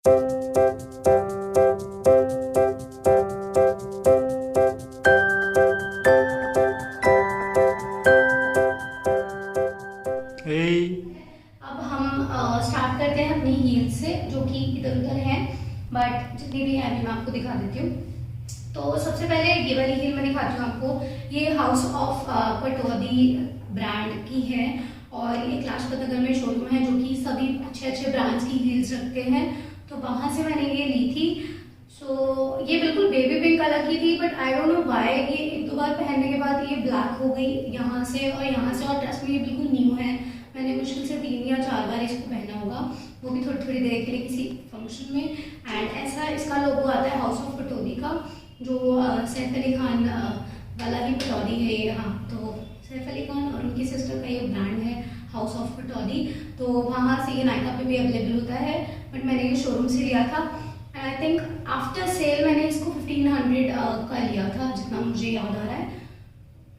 अब हम स्टार्ट करते हैं अपनी हील से, जो कि इधर उधर है, बट जितनी भी है मैं आपको दिखा देती हूँ। तो सबसे पहले ये वाली हील मैं दिखाती हूँ आपको। ये हाउस ऑफ पटौदी ब्रांड की है और ये लाजपत नगर में शोरूम है जो कि सभी अच्छे अच्छे ब्रांड्स की हील्स रखते हैं। तो वहाँ से मैंने ये ली थी। ये बिल्कुल बेबी पिंक कलर की थी, but I don't know why ये एक दो बार पहनने के बाद ये ब्लैक हो गई यहाँ से और यहाँ से। और ट्रस्ट में ये बिल्कुल न्यू है, मैंने मुश्किल से 3 या 4 बार इसको पहना होगा, वो भी थोड़ी थोड़ी देर के लिए किसी फंक्शन में। एंड ऐसा इसका लोगो आता है हाउस ऑफ पटौदी का, जो सैफ अली खान वाला ही पटौदी है ये। हाँ, तो सैफ अली खान और उनकी सिस्टर का ये ब्रांड है हाउस ऑफ पटौदी। तो वहाँ से ये नायका पे भी अवेलेबल होता है, बट मैंने ये शोरूम से लिया था। And I think after sale मैंने इसको 1500 का लिया था, जितना मुझे याद आ रहा है।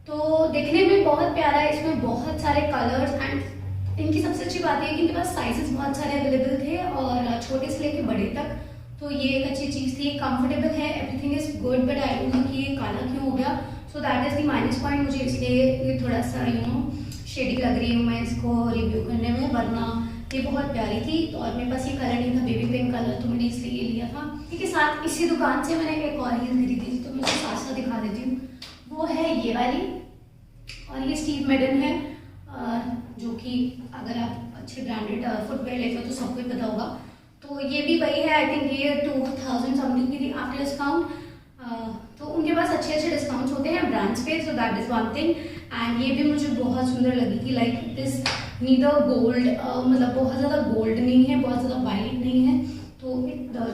तो देखने में बहुत प्यारा है, इसमें बहुत सारे कलर्स एंड इनकी सबसे अच्छी बात है कि इनके पास साइजेस बहुत सारे अवेलेबल थे और छोटे से लेके बड़े तक। तो ये एक अच्छी चीज़ थी, कंफर्टेबल है, everything is good, but I don't know कि ये काला क्यों हो गया। So that is the minus point मुझे, इसलिए ये थोड़ा सा शेडी लग रही हूँ मैं इसको रिव्यू करने में, वरना ये बहुत प्यारी थी। तो और मेरे पास ये कलर नहीं था, बेबी पिंक कलर, तो मैंने इसलिए ये लिया था। इसके साथ इसी दुकान से मैंने एक और हील खरीदी थी, तो मैं उसको साथ साथ दिखा देती हूँ। वो है ये वाली, और ये स्टीव मेडन है, जो कि अगर आप अच्छे ब्रांडेड फुटवेयर लेते हो तो सबको ही पता होगा। तो ये भी वही है, आई थिंक ये 2000 समथिंग की थी आफ्टर डिस्काउंट। तो उनके पास अच्छे अच्छे डिस्काउंट्स होते हैं ब्रांड्स पे, so that is one thing. And ये भी मुझे बहुत सुंदर लगी थी, like it is neither gold, मतलब बहुत ज़्यादा गोल्ड नहीं है, बहुत ज़्यादा वाइट नहीं है। तो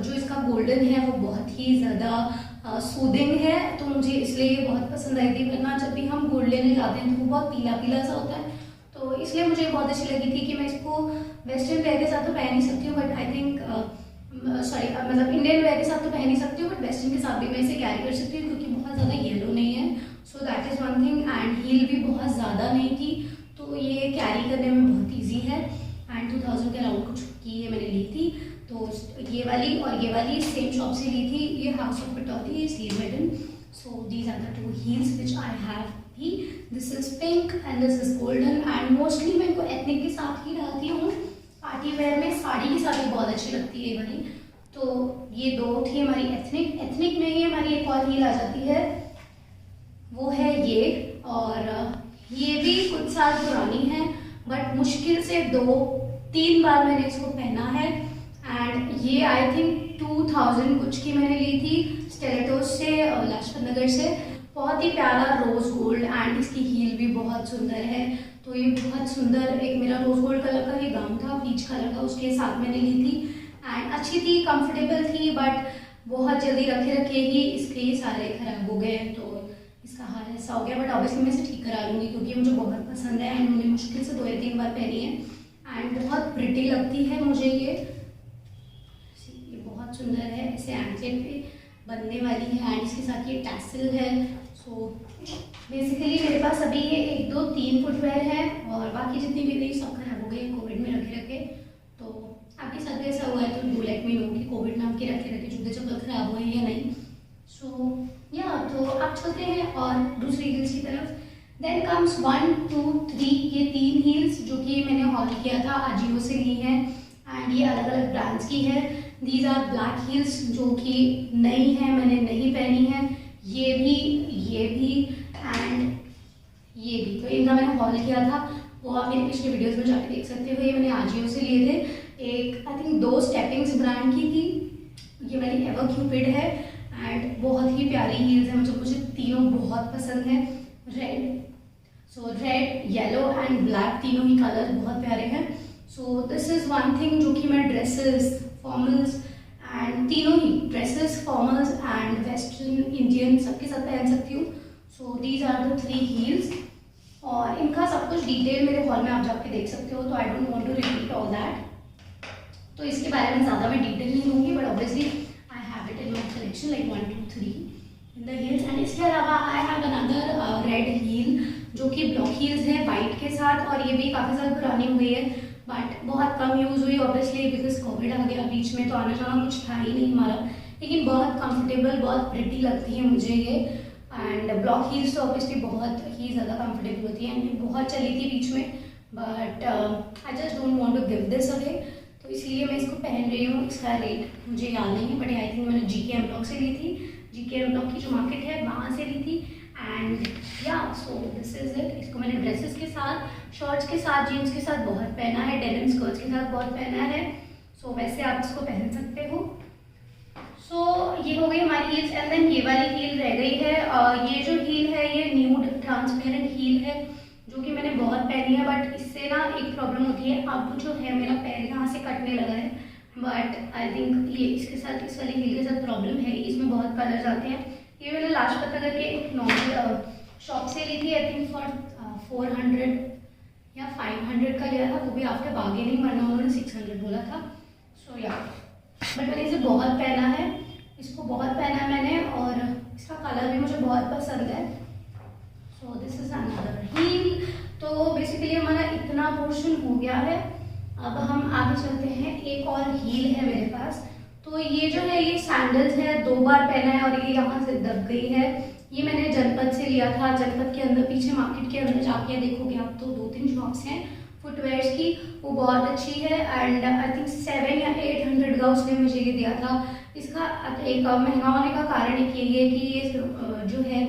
जो इसका गोल्डन है वो बहुत ही ज़्यादा सूदिंग है, तो मुझे इसलिए ये बहुत पसंद आई थी। वरना जब भी हम गोल्ड लेने जाते हैं तो वो बहुत पीला पीला सा होता है, तो इसलिए मुझे बहुत अच्छी लगी थी कि मैं इसको वेस्टर्न वेयर के साथ तो पहन ही सकती हूँ, बट आई थिंक मतलब इंडियन वेयर के साथ तो पहन ही सकती हूँ, बट वेस्टर्न के साथ भी मैं इसे कैरी कर सकती हूँ क्योंकि बहुत ज़्यादा येलो नहीं है। So that is one thing. And heel भी बहुत ज़्यादा नहीं थी, तो ये कैरी करने में बहुत ईजी है। एंड 2000 के अराउंड कुछ की ये मैंने ली थी। तो ये वाली और ये वाली सेम शॉप से ली थी, ये house of Pataudi, Steve Madden. So these are the 2 heels which I have भी। This is pink and this is golden. And mostly मैं इनको एथनिक के साथ ही डालती हूँ, पार्टी वेयर में साड़ी के साथ ही बहुत अच्छी लगती है ये वाली। तो ये 2 थी हमारी एथनिक। एथनिक में ही हमारी एक और हील आ जाती है, वो है ये। और ये भी कुछ साल पुरानी है, बट मुश्किल से 2-3 बार मैंने इसको पहना है। एंड ये आई थिंक 2000 कुछ की मैंने ली थी स्टेलेटोस से, लाजपत नगर से। बहुत ही प्यारा रोज गोल्ड, एंड इसकी हील भी बहुत सुंदर है। तो ये बहुत सुंदर, एक मेरा रोज गोल्ड कलर का ये गाउन था, पीच कलर का, उसके साथ मैंने ली थी। एंड अच्छी थी, कंफर्टेबल थी, बट बहुत जल्दी रखे रखे ही इसके ये सारे खराब हो गए, तो इसका हाल ऐसा हो गया। बट ऑब्वियसली मैं इसे ठीक करा लूँगी क्योंकि मुझे बहुत पसंद है एंड मैंने मुश्किल से 2 या 3 बार पहनी है। एंड बहुत प्रिटी लगती है मुझे ये बहुत सुंदर है, ऐसे एंकलेट पे बनने वाली है। एंड इसके साथ ये टैसल है। सो बेसिकली मेरे पास अभी ये 1 2 3 फुटवेयर है, और बाकी जितनी भी थी सब खराब हो गई कोविड में रखे रखे। तो आपके साथ भी ऐसा हुआ है तो डू लेट मी नो कि कोविड में आपके रखे रखे जूते चप्पल खराब हुए हैं या नहीं। सो या तो आप चलते हैं और दूसरी हील्स की तरफ। देन कम्स 1 2 3, ये 3 हील्स जो कि मैंने हॉल किया था, अजियो से ली है। एंड ये अलग अलग ब्रांड्स की है। दीज आर ब्लैक हील्स जो कि नई है, मैंने नहीं पहनी है। ये भी एंड ये भी, तो इनका मैंने हॉल किया था, वो आप मेरे पिछले वीडियोस में जाके देख सकते हो। ये मैंने आजियो से लिए थे। एक आई थिंक 2 स्टेपिंग्स ब्रांड की थी, ये वाली एवर क्यूपिड है। एंड बहुत ही प्यारी हील्स है, मुझे तीनों बहुत पसंद है। रेड येलो एंड ब्लैक, तीनों ही कलर बहुत प्यारे हैं। So this is one thing जो कि मैं ड्रेसेस, फॉर्मल्स एंड तीनों ही dresses, formals and western, Indian सबके साथ पहन सकती हूँ। So these are the 3 heels, और इनका सब कुछ डिटेल मेरे हॉल में आप जाके देख सकते हो, तो I don't want to repeat all that. तो इसके बारे में ज़्यादा मैं डिटेल नहीं दूंगी, but obviously I have it in my collection like 1 2 3 in the heels. And इसके अलावा I have another red heel जो कि ब्लॉक हील्स है वाइट के साथ, और ये भी काफ़ी ज़्यादा पुरानी हुई है, बट बहुत कम यूज़ हुई ऑब्वियसली बिकॉज कोविड आ गया बीच में, तो आना जाना कुछ था ही नहीं हमारा। लेकिन बहुत कंफर्टेबल, बहुत प्रिटी लगती है मुझे ये। एंड ब्लॉक हील्स तो ऑब्वियसली बहुत ही ज़्यादा कंफर्टेबल होती है एंड बहुत चली थी बीच में, but I just don't want to give this away, तो इसलिए मैं इसको पहन रही हूँ। इसका रेट मुझे याद नहीं है, बट आई थिंक मैंने GK एमब्लॉक से ली थी। GK एमब्लॉक की जो मार्केट है वहाँ से ली थी। एंड या सो दिस इज इट। इसको मैंने ड्रेसेस के साथ, शॉर्ट्स के साथ, जीन्स के साथ बहुत पहना है, डेनिम स्कर्ट्स के साथ बहुत पहना है। सो वैसे आप इसको पहन सकते हो। सो ये हो गई हमारी हील्स। एंड देन ये वाली हील रह गई है। ये जो हील है ये न्यूड ट्रांसपेरेंट हील है जो कि मैंने बहुत पहनी है, बट इससे ना एक प्रॉब्लम होती है, अब जो है मेरा पैर यहाँ से कटने लगा है, बट आई थिंक ये इसके साथ, इस वाली हील के साथ प्रॉब्लम है, इसमें बहुत कलर्स आते हैं। ये मैंने लाजपत नगर के एक नॉर्मल शॉप से ली थी, आई थिंक फॉर 400 या 500 का लिया था, वो भी आफ्टर बार्गेनिंग, वरना उन्होंने 600 बोला था। सो या बट मैंने इसे बहुत पहना है, इसको बहुत पहना है मैंने, और इसका कलर भी मुझे बहुत पसंद है। So this is another heel. तो बेसिकली हमारा इतना पोर्शन हो गया है। अब हम आगे चलते हैं। एक और हील है मेरे पास। तो ये जो है ये सैंडल्स है, 2 बार पहना है और ये यहाँ से दब गई है। ये मैंने जनपद से लिया था। जनपद के अंदर पीछे मार्केट के अंदर जाके देखोगे आप तो 2-3 शॉप्स हैं फुटवेयर्स की, वो बहुत अच्छी है। एंड आई थिंक 700 या 800 का उसने मुझे ये दिया था। इसका एक महंगा होने का कारण एक ये है कि ये जो है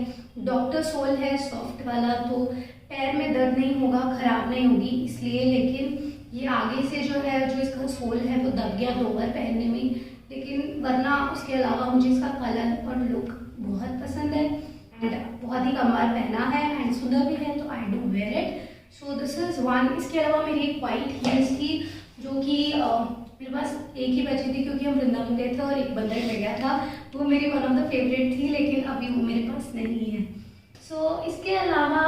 डॉक्टर सोल है, सॉफ्ट वाला, तो पैर में दर्द नहीं होगा, खराब नहीं होगी इसलिए। लेकिन ये आगे से जो है, जो इसका सोल है वो दब गया 2 बार पहनने में। लेकिन वरना उसके अलावा मुझे इसका कलर और लुक बहुत पसंद है एंड बहुत ही कम बार पहना है एंड सुंदर भी है, तो I do wear it. So this is one. इसके अलावा मेरी एक वाइट हील्स थी जो कि मेरे पास एक ही बची थी क्योंकि हम वृंदावन गए थे और एक बंदर मिल गया था। वो मेरी वन ऑफ द फेवरेट थी, लेकिन अभी वो मेरे पास नहीं है। सो इसके अलावा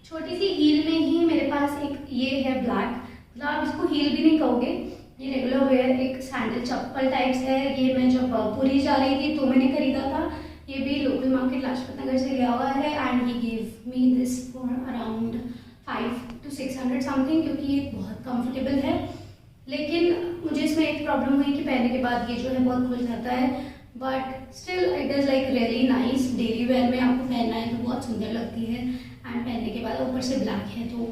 छोटी सी हील में ही मेरे पास एक ये है ब्लैक, मतलब आप इसको हील भी नहीं कहोगे, ये रेगुलर वेयर एक सैंडल चप्पल टाइप्स है। ये मैं जब पुरी जा रही थी तो मैंने खरीदा था। ये भी लोकल मार्केट लाजपत नगर से लिया हुआ है and he give me this for around 500 to 600 something, क्योंकि ये बहुत कंफर्टेबल है। लेकिन मुझे इसमें एक प्रॉब्लम हुई कि पहनने के बाद ये जो है बहुत खुल जाता है, but still it is like really nice. Daily wear में आपको पहनना है तो बहुत सुंदर लगती है एंड पहनने के बाद ऊपर से ब्लैक है तो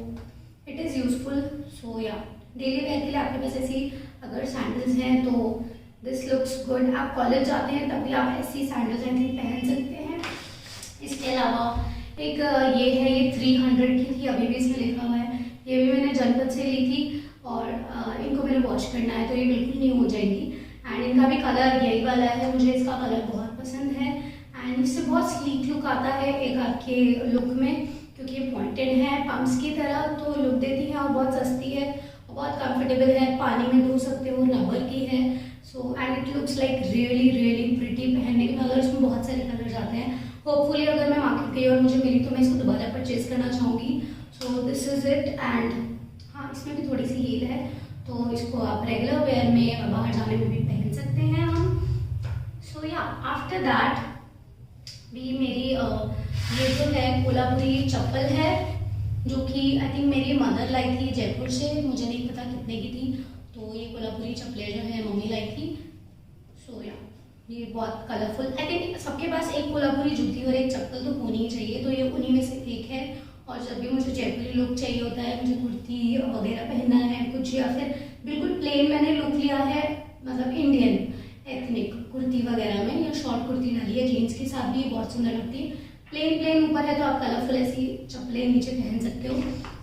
इट इज़ यूजफुल। सो या डेली वेयर के लिए आपके पास ऐसी अगर सैंडल्स हैं तो दिस लुक्स गुड। आप कॉलेज जाते हैं तब भी आप ऐसी सैंडल्स आई थिंक पहन सकते हैं। इसके अलावा एक ये है, ये 300 की थी, अभी भी इसमें लिखा हुआ है। ये भी मैंने जनपद से ली थी और इनको मैंने वॉश करना है तो ये बिल्कुल न्यू हो जाएगी। एंड इनका भी कलर यही वाला है, मुझे इसका कलर बहुत पसंद है एंड इससे बहुत स्लीक लुक आता है एक आपके लुक में, क्योंकि ये पॉइंटेड है पम्प्स की तरह, तो लुक देती है और बहुत सस्ती है और बहुत कंफर्टेबल है। पानी में धो सकते हो, रबर की है। So and it looks like really really pretty. पहनने के बाद अगर इसमें बहुत सारे कलर्स आते हैं, होपफुली अगर मैं मार्केट गई और मुझे मिली तो मैं इसको दोबारा परचेज करना चाहूँगी। सो दिस इज़ इट। एंड हाँ, इसमें भी थोड़ी सी हील है तो इसको आप रेगुलर वेयर में बाहर जाने में भी पहन सकते हैं हम। सो या आफ्टर दैट भी मेरी ये जो है कोल्हापुरी चप्पल है जो कि आई थिंक मेरी मदर लाई थी जयपुर से, मुझे नहीं पता कितने की थी। तो ये कोल्हापुरी चप्पलें जो है मम्मी लाई थी। सो या ये बहुत कलरफुल, आई थिंक सबके पास एक कोल्हापुरी जूती और एक चप्पल तो होनी ही चाहिए, तो ये उन्हीं में से एक है। और जब भी मुझे जयपुरी लुक चाहिए होता है, मुझे कुर्ती वगैरह पहनना है कुछ, या फिर बिल्कुल प्लेन मैंने लुक लिया है, मतलब इंडियन एथनिक कुर्ती वगैरह में, या शॉर्ट कुर्ती डाली है जीन्स के साथ भी बहुत सुंदर लगती है। प्लेन ऊपर है तो आप कलरफुल ऐसी चप्पलें नीचे पहन सकते हो।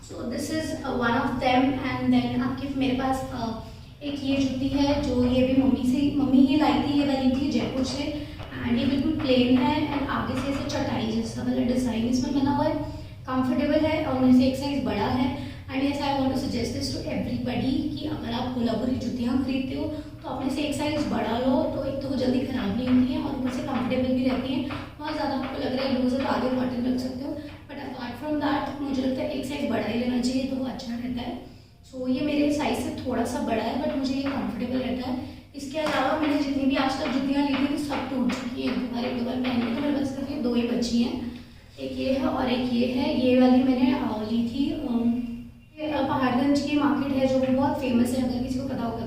So this is one of them. And then आपके मेरे पास एक ये जूती है जो ये भी मम्मी ही लाई थी, ये वाली थी जयपुर से। एंड ये बिल्कुल प्लेन है एंड आगे से ऐसे चटाई जैसा वाला डिज़ाइन इसमें बना हुआ है, कंफर्टेबल है और मेरे से एक साइज़ बड़ा है। And yes I want to suggest this to everybody कि अगर आप कोल्हापुरी जूतियाँ खरीदते हो तो अपने से एक साइज़ बड़ा लो, तो एक तो वो जल्दी ख़राब नहीं होती हैं और ऊपर से कंफर्टेबल भी रहती हैं। बहुत ज़्यादा आपको लग रहा है लूज है तो आगे बटन रख सकते हो, बट अपार्ट फ्रॉम दैट मुझे लगता है एक साइज़ बड़ा ही लेना चाहिए तो वो अच्छा रहता है। सो ये मेरे साइज़ से थोड़ा सा बड़ा है बट मुझे ये कंफर्टेबल रहता है। इसके अलावा मैंने जितनी भी आज तक जूतियाँ ली थी सब टूट चुकी हैं, एक दो बार पहनने, तो मेरे पास सिर्फ ये 2 ही बची हैं। एक ये है और एक ये है। ये वाली मैंने ली थी पहाड़गंज की मार्केट है जो वो बहुत फेमस है, अगर किसी को पता होगा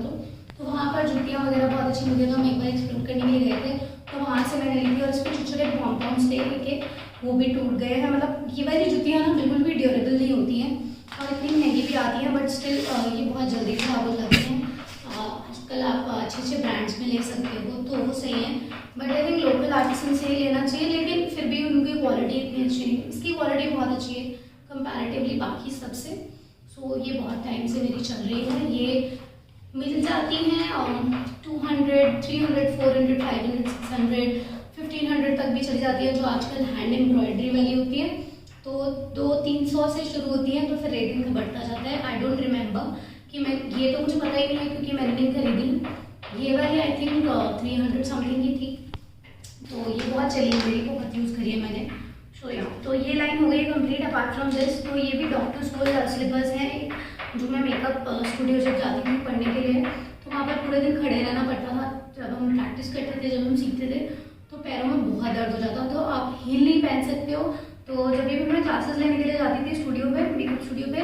तो वहाँ पर जूतियाँ वगैरह बहुत अच्छी मिलती है। तो हम एक बार एक्सप्लोर करने के लिए गए थे, तो वहाँ से मैंने ली थी और इसमें छोटे छोटे पॉम्पॉम्स थे के, वो भी टूट गए हैं। मतलब ये वाली जूतियाँ ना बिल्कुल भी ड्यूरेबल नहीं होती हैं और इतनी महंगी भी आती हैं, बट स्टिल ये बहुत जल्दी खराब हो जाती हैं। आजकल आप अच्छे अच्छे ब्रांड्स में ले सकते हो तो वो सही है, but I think local artisan से ही लेना चाहिए, लेकिन फिर भी उनकी क्वालिटी इतनी अच्छी नहीं। इसकी क्वालिटी बहुत अच्छी है कंपैरेटिवली बाकी सबसे। सो ये बहुत टाइम से मेरी चल रही है। ये मिल जाती हैं 200, 300, 400, 500, 600, 1500 तक भी चली जाती है, जो आजकल हैंड एम्ब्रॉयडरी वाली होती है। तो 200-300 से शुरू होती है, तो फिर रेटिंग का बढ़ता जाता है। आई डोंट रिमेंबर कि मैं, ये तो मुझे पता ही नहीं है क्योंकि मैंने नहीं खरीदी। ये वाली आई थिंक 300 समथिंग की थी, तो ये बहुत चली मेरी, बहुत यूज़ करी है मैंने। तो ये लाइन हो गई कंप्लीट। अपार्ट फ्रॉम दिस, तो ये भी डॉक्टर्स को स्लीपर्स हैं, जो मैं मेकअप स्टूडियो जब जाती थी पढ़ने के लिए, तो वहाँ पर पूरे दिन खड़े रहना पड़ता था। जब हम प्रैक्टिस करते थे, जब हम सीखते थे, तो पैरों में बहुत दर्द हो जाता। तो आप हील नहीं पहन सकते हो। तो जब भी मैं क्लासेस लेने के लिए जाती थी स्टूडियो पे, मेकअप स्टूडियो पे,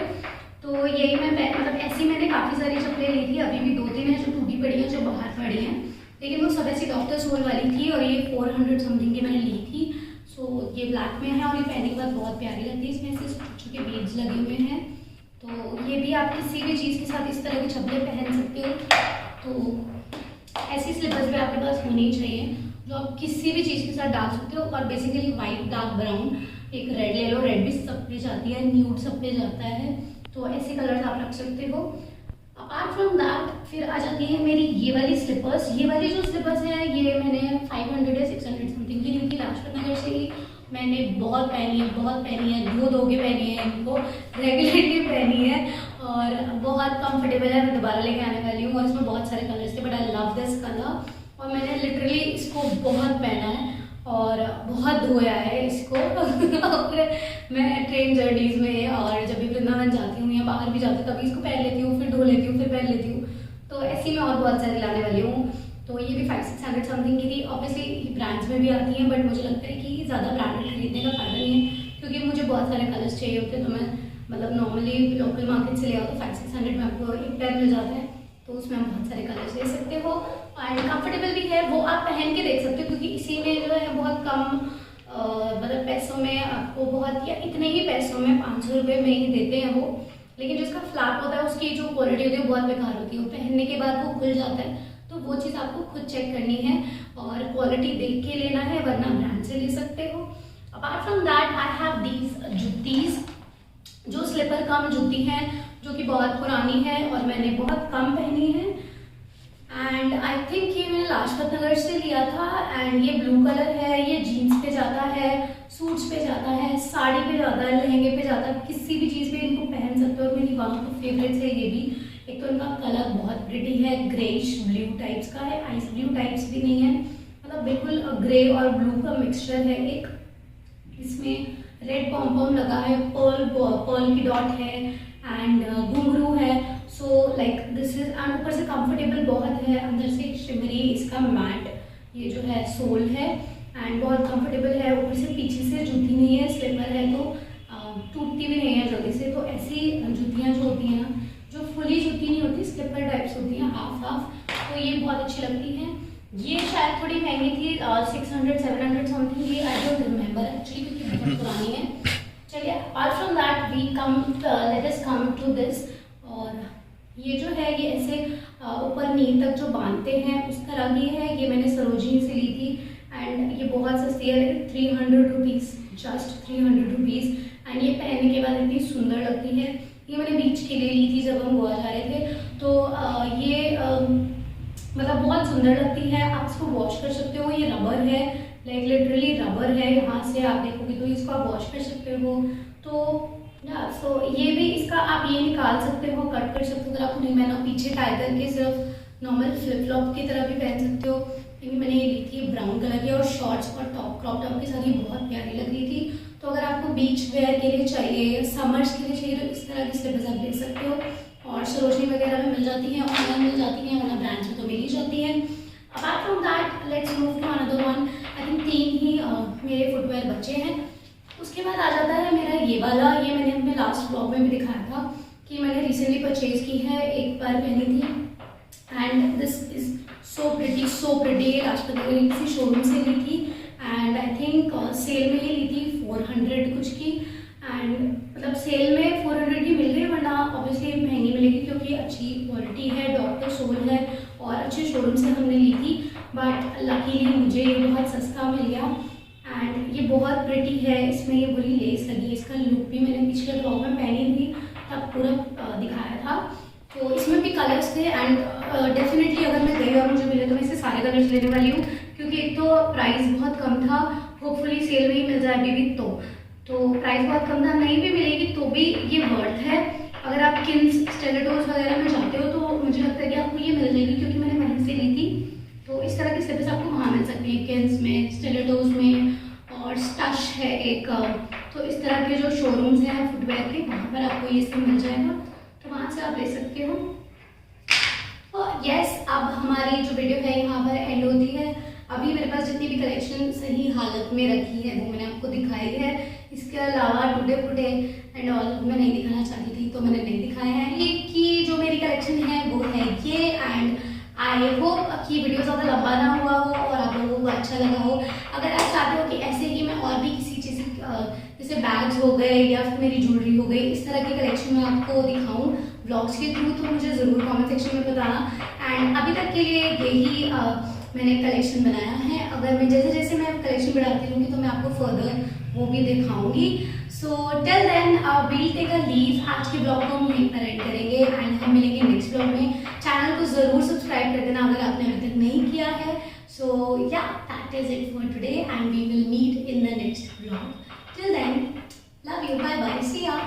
तो यही मैं मतलब ऐसी मैंने काफ़ी सारी चप्पलें ली थी। अभी भी 2-3 हैं जो टूटी पड़ी हैं, जो बाहर पड़ी हैं, लेकिन वो सब ऐसी डॉक्टर सोल वाली थी और ये 400 समथिंग की मैंने ली थी। सो ये ब्लैक में है और ये पहनने के बाद बहुत प्यारी लगती है। इसमें से छोटे बीड्स लगे हुए हैं, तो ये भी आप किसी भी चीज़ के साथ इस तरह की चप्पलें पहन सकते हो। तो ऐसी स्लीपर्स भी आपके पास होनी चाहिए जो आप किसी भी चीज़ के साथ डाल सकते हो। और बेसिकली वाइट, डार्क ब्राउन, एक रेड ले लो, रेड भी सब पे जाती है, न्यूड सब पे जाता है, तो ऐसे कलर्स आप रख सकते हो। अपार्ट फ्रॉम दैट फिर आ जाती है मेरी ये वाली स्लीपर्स। ये वाली जो स्लीपर्स है ये मैंने 500 या 600 समथिंग की ली थी लाजपत नगर से ही। मैंने बहुत पहनी है, बहुत पहनी है, धो के पहनी है, इनको रेगुलरली पहनी है और बहुत कंफर्टेबल है। मैं दोबारा लेके आने वाली हूँ और इसमें बहुत सारे कलर्स थे, but I love this colour और मैंने लिटरली इसको बहुत पहना है और बहुत धोया है इसको और मैं ट्रेन जर्नीज में और जब भी वृंदावन जाती हूँ या बाहर भी जाती हूँ तभी इसको पहन लेती हूँ, फिर धो लेती हूँ, फिर पहन लेती हूँ। तो ऐसी मैं और बहुत सारी लाने वाली हूँ। तो ये भी 500-600 समथिंग की थी। ऑब्वियसली ब्रांड्स में भी आती हैं, बट मुझे लगता है कि ज़्यादा ब्रांडेड खरीदने का फायदा नहीं है, क्योंकि मुझे बहुत सारे कलर्स चाहिए होते हैं। तो मैं मतलब नॉर्मली लोकल मार्केट से ले आओ तो 500-600 में आपको एक पेयर मिल जाता है, तो उसमें आप बहुत सारे कलर्स ले सकते हो एंड कंफर्टेबल भी है। वो आप पहन के देख सकते हो, क्योंकि इसी में जो है बहुत कम मतलब पैसों में आपको बहुत, या इतने ही पैसों में 500 रुपये में ही देते हैं वो। लेकिन जो इसका फ्लैप होता है उसकी जो क्वालिटी होती है बहुत बेकार होती है, वो पहनने के बाद वो खुल जाता है। तो वो चीज़ आपको खुद चेक करनी है और क्वालिटी देख के लेना है, वरना ब्रांड से ले सकते हो। Apart from that I have these juttis, जो स्लीपर कम जूती हैं, जो कि बहुत पुरानी है और मैंने बहुत कम पहनी है। एंड आई थिंक ये मैंने लाजपत नगर से लिया था एंड ये ब्लू कलर है। ये जीन्स पे जाता है, सूट्स पे जाता है, साड़ी पे जाता है, लहंगे पे जाता है, किसी भी चीज़ पे इनको पहन सकते हो। और मेरी वन ऑफ द फेवरेट्स है ये भी। एक तो इनका कलर बहुत प्रिटी है, ग्रेइश ब्लू टाइप्स का है, आइस ब्लू टाइप्स भी नहीं है, मतलब बिल्कुल ग्रे और ब्लू का मिक्सचर है। एक इसमें रेड पॉम लगा है, पर्ल की डॉट है एंड घुंघरू है। So like this is, and ऊपर से कंफर्टेबल बहुत है, अंदर से शिमरी इसका मैट ये जो है सोल है एंड बहुत कंफर्टेबल है। ऊपर से पीछे से जूती नहीं है, स्लीपर है तो टूटती भी नहीं है जल्दी से। तो ऐसी जूतियाँ जो होती हैं ना, जो फुली जूती नहीं होती, स्लीपर टाइप्स होती हैं हाफ हाफ, तो ये बहुत अच्छी लगती हैं। ये शायद थोड़ी महंगी थी, 600-700 समथिंग की, आई डोंट रिमेंबर एक्चुअली, क्योंकि बहुत पुरानी है। चलिए apart from that we come, let us come to this. और ये जो है ये ऐसे ऊपर नी तक जो बांधते हैं उस तरह की है। ये मैंने सरोजिनी से ली थी एंड ये बहुत सस्ती है, 300 रुपीज़, जस्ट 300 रुपीज़। एंड ये पहनने के बाद इतनी सुंदर लगती है। ये मैंने बीच के लिए ली थी जब हम गोवा जा रहे थे, तो ये मतलब बहुत सुंदर लगती है। आप इसको वॉश कर सकते हो, ये रबर है, लाइक लिटरली रबर है, यहाँ से आप देखोगे तो इसको आप वॉश कर सकते हो। तो सो ये भी इसका आप ये निकाल सकते हो, कट कर सकते हो अगर आपको नहीं पहना, पीछे टाई करके सिर्फ नॉर्मल फ्लिप फ्लॉप की तरह भी पहन सकते हो। लेकिन मैंने ये ली थी ब्राउन कलर की और शॉर्ट्स और टॉप, क्रॉप टॉप के साथ ये बहुत प्यारी लग रही थी। तो अगर आपको बीच वेयर के लिए चाहिए या समर्स के लिए चाहिए तो इस तरह की स्लीपर्स आप ले सकते हो। और सरोजनी वगैरह में मिल जाती हैं, ऑनलाइन मिल जाती हैं, वरना ब्रांड्स में तो मिल ही जाती हैं। Apart from that let's move to another one. I think 3 ही मेरे फुटवेयर बचे हैं। उसके बाद आ जाता है मेरा ये वाला, ये मैंने अपने लास्ट व्लॉग में भी दिखाया था कि मैंने रिसेंटली परचेज की है, एक बार पहनी थी and this is so pretty. Last तक मैंने किसी शोरूम से ली थी एंड आई थिंक सेल में ही ली थी 400 कुछ की। एंड मतलब सेल में 400 की मिल गई, वरना ऑब्वियसली महंगी मिलेगी क्योंकि अच्छी क्वालिटी है, डॉक्टर सोल है और अच्छे शोरूम से हमने ली थी। बट लकीली मुझे ये बहुत सस्ता मिल गया एंड ये बहुत प्रिटी है। इसमें ये पूरी लेस लगी है, इसका लुक भी मैंने पिछले ब्लॉग में पहनी थी तब पूरा दिखाया था। तो इसमें भी कलर्स थे एंड डेफिनेटली अगर मैं गई और मुझे मिले तो मैं इसे सारे कलर्स लेने वाली हूँ, क्योंकि एक तो प्राइस बहुत कम था, होपफुली सेल में ही मिल जाए अभी भी। तो प्राइस बहुत कम था, नहीं भी मिलेगी तो भी ये वर्थ है। अगर आप किन्स स्टेलेटोस वगैरह में जाते हो तो मुझे लगता है कि आपको ये मिल जाएगी, क्योंकि मैंने वहीं से ली थी। तो इस तरह की स्लीपर्स आपको वहाँ मिल सकती है, किन्स में, स्टेलेटोस में, और स्टश है एक। तो इस तरह के जो शोरूम्स हैं फुटवेयर के, वहाँ पर आपको ये सब मिल जाएगा, तो वहाँ से आप ले सकते हो। यस, अब हमारी जो वीडियो है यहाँ पर एंड होती है। अभी मेरे पास जितनी भी कलेक्शन सही हालत में रखी है वो मैंने आपको दिखाई है। इसके अलावा टूटे फूटे एंड ऑल मैं नहीं दिखाना चाहती थी तो मैंने नहीं दिखाया है। ये कि जो मेरी कलेक्शन है वो है ये एंड आई होप कि वीडियो ज़्यादा लंबा ना हुआ हो और आप लोगों को अच्छा लगा हो। अगर आप चाहते हो कि ऐसे ही मैं और भी किसी चीज़ जैसे बैग्स हो गए या फिर मेरी ज्वेलरी हो गई, इस तरह की कलेक्शन मैं आपको दिखाऊं ब्लॉग्स के थ्रू, तो मुझे ज़रूर कमेंट सेक्शन में बताना। एंड अभी तक के लिए यही मैंने कलेक्शन बनाया है। अगर मैं जैसे जैसे मैं कलेक्शन बढ़ाती रहूँगी तो मैं आपको फर्दर वो भी दिखाऊंगी। So till then we'll take a leave. आज के ब्लॉग को हम यहीं पर एंड करेंगे एंड हम मिलेंगे नेक्स्ट ब्लॉग में। चैनल को ज़रूर सब्सक्राइब कर देना अगर आपने अभी तक नहीं किया है। So yeah that is it for today and we will meet in the next blog. Till then, love you, bye bye, see या।